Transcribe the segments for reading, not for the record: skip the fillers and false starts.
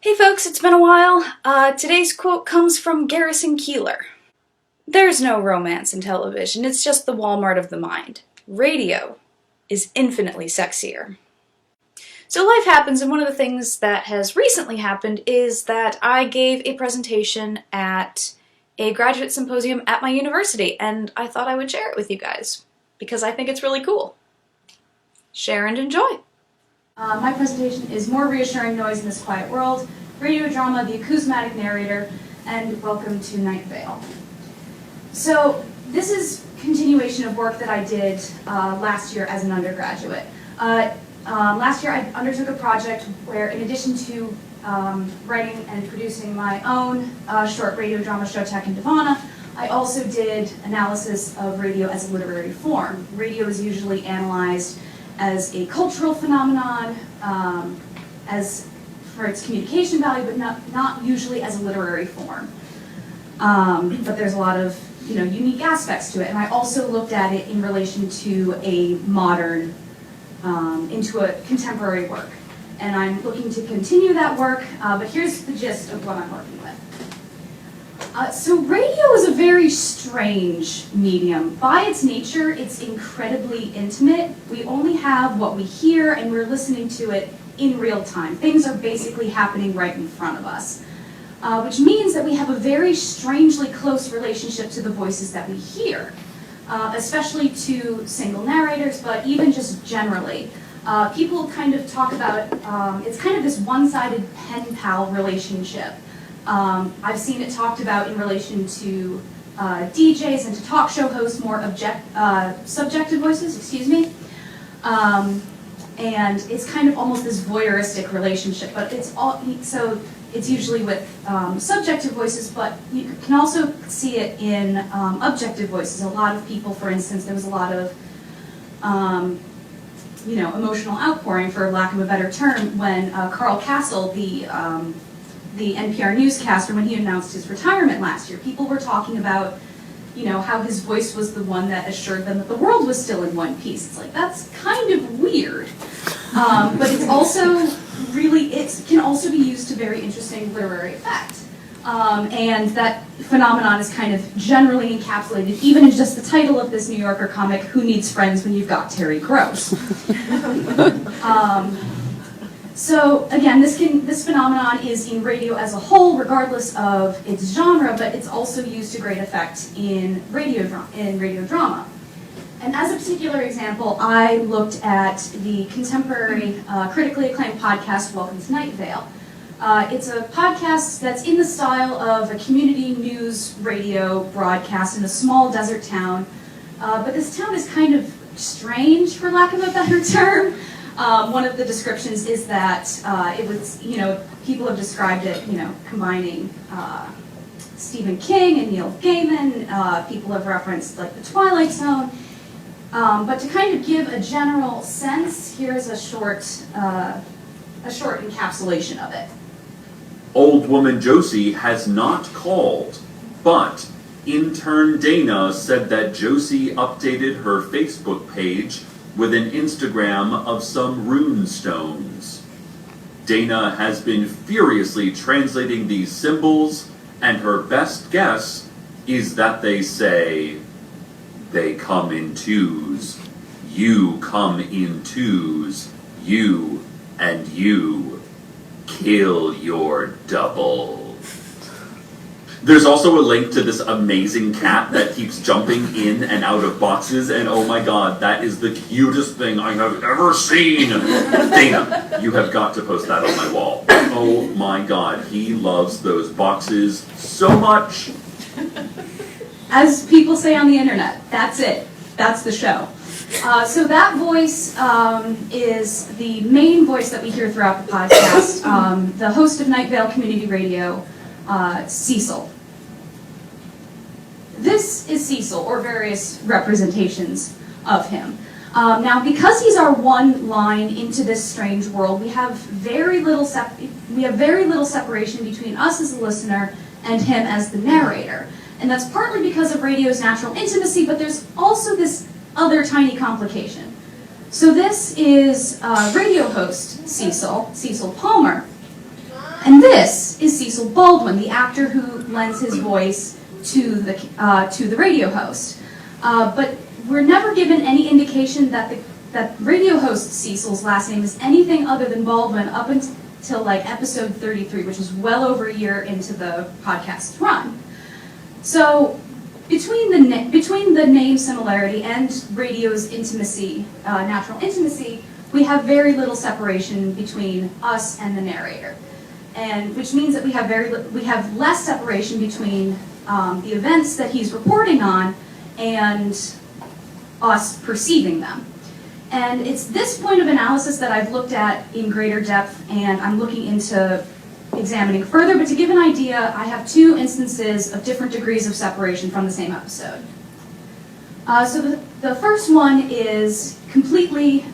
Hey folks, it's been a while. Today's quote comes from Garrison Keillor. There's no romance in television, it's just the Walmart of the mind. Radio is infinitely sexier. So life happens, and one of the things that has recently happened is that I gave a presentation at a graduate symposium at my university, and I thought I would share it with you guys, because I think it's really cool. Share and enjoy! My presentation is More Reassuring Noise in This Quiet World, Radio Drama, the Acousmatic Narrator, and welcome to Night Vale. So this is continuation of work that I did last year as an undergraduate. Last year I undertook a project where, in addition to writing and producing my own short radio drama show, Tech and Divana, I also did analysis of radio as a literary form. Radio is usually analyzed as a cultural phenomenon, as for its communication value, but not usually as a literary form. But there's a lot of unique aspects to it, and I also looked at it in relation to a modern, into a contemporary work. And I'm looking to continue that work, but here's the gist of what I'm working with. So radio is a very strange medium. By its nature, it's incredibly intimate. We only have what we hear, and we're listening to it in real time. Things are basically happening right in front of us, which means that we have a very strangely close relationship to the voices that we hear, especially to single narrators, but even just generally. People kind of talk about, it's kind of this one-sided pen-pal relationship. I've seen it talked about in relation to DJs and to talk show hosts, more subjective voices, excuse me. And it's kind of almost this voyeuristic relationship, but so it's usually with subjective voices, but you can also see it in objective voices. A lot of people, for instance, there was a lot of emotional outpouring, for lack of a better term, when Carl Castle, the NPR newscaster, when he announced his retirement last year. People were talking about, how his voice was the one that assured them that the world was still in one piece. It's like, that's kind of weird. But it's also it can also be used to very interesting literary effect. And that phenomenon is kind of generally encapsulated, even in just the title of this New Yorker comic, Who Needs Friends When You've Got Terry Gross? So again, this phenomenon is in radio as a whole, regardless of its genre, but it's also used to great effect in radio drama. And as a particular example, I looked at the contemporary, critically acclaimed podcast, Welcome to Night Vale. It's a podcast that's in the style of a community news radio broadcast in a small desert town, but this town is kind of strange, for lack of a better term. One of the descriptions is that it was, people have described it, combining Stephen King and Neil Gaiman. People have referenced like the Twilight Zone. But to kind of give a general sense, here's a short encapsulation of it. Old woman Josie has not called, but intern Dana said that Josie updated her Facebook page with an Instagram of some rune stones. Dana has been furiously translating these symbols, and her best guess is that they say, they come in twos, you come in twos, you and you, kill your double. There's also a link to this amazing cat that keeps jumping in and out of boxes, and oh my god, that is the cutest thing I have ever seen! Dana, you have got to post that on my wall. Oh my god, he loves those boxes so much! As people say on the internet, that's it. That's the show. So that voice is the main voice that we hear throughout the podcast, the host of Night Vale Community Radio, Cecil. This is Cecil, or various representations of him. Now, because he's our one line into this strange world, we have very little separation between us as the listener and him as the narrator. And that's partly because of radio's natural intimacy, but there's also this other tiny complication. So this is radio host Cecil Palmer. And this is Cecil Baldwin, the actor who lends his voice to the radio host. But we're never given any indication that that radio host Cecil's last name is anything other than Baldwin up until like episode 33, which is well over a year into the podcast's run. So between the name similarity and radio's intimacy, natural intimacy, we have very little separation between us and the narrator, and which means that we have less separation between the events that he's reporting on and us perceiving them. And it's this point of analysis that I've looked at in greater depth, and I'm looking into examining further. But to give an idea, I have two instances of different degrees of separation from the same episode. So the first one is completely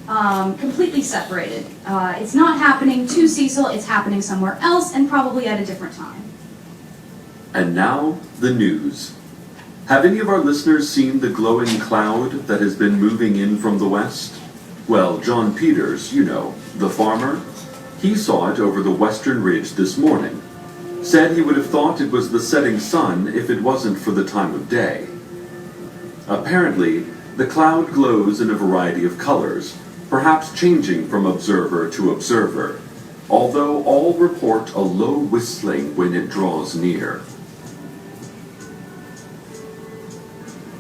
separated. It's not happening to Cecil, it's happening somewhere else, and probably at a different time. And now, the news. Have any of our listeners seen the glowing cloud that has been moving in from the west? Well, John Peters, you know, the farmer, he saw it over the western ridge this morning. Said he would have thought it was the setting sun if it wasn't for the time of day. Apparently, the cloud glows in a variety of colors, perhaps changing from observer to observer, although all report a low whistling when it draws near.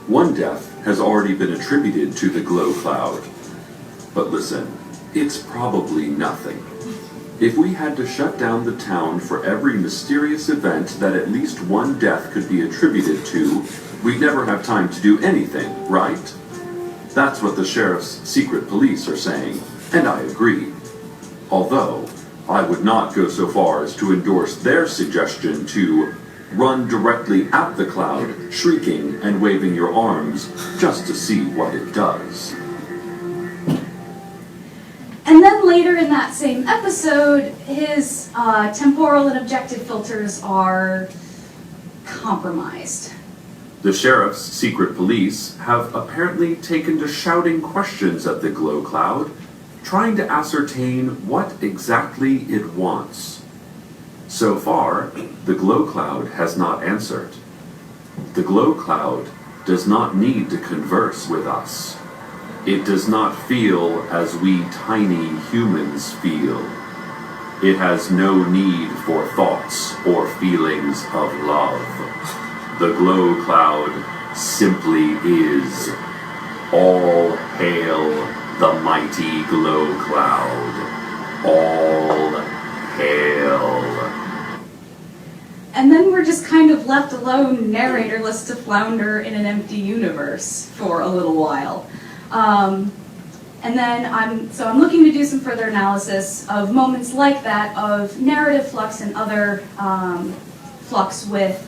One death has already been attributed to the glow cloud. But listen, it's probably nothing. If we had to shut down the town for every mysterious event that at least one death could be attributed to, we'd never have time to do anything, right? That's what the sheriff's secret police are saying, and I agree. Although, I would not go so far as to endorse their suggestion to run directly at the cloud, shrieking and waving your arms, just to see what it does. And then later in that same episode, his temporal and objective filters are compromised. The sheriff's secret police have apparently taken to shouting questions at the glow cloud, trying to ascertain what exactly it wants. So far, the glow cloud has not answered. The glow cloud does not need to converse with us. It does not feel as we tiny humans feel. It has no need for thoughts or feelings of love. The glow cloud simply is. All hail the mighty glow cloud. All hail. And then we're just kind of left alone, narratorless, to flounder in an empty universe for a little while. And then I'm looking to do some further analysis of moments like that, of narrative flux and other flux with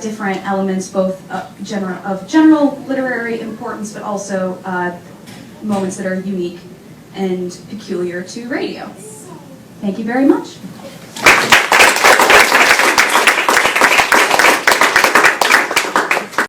different elements, both of general literary importance, but also moments that are unique and peculiar to radio. Thank you very much.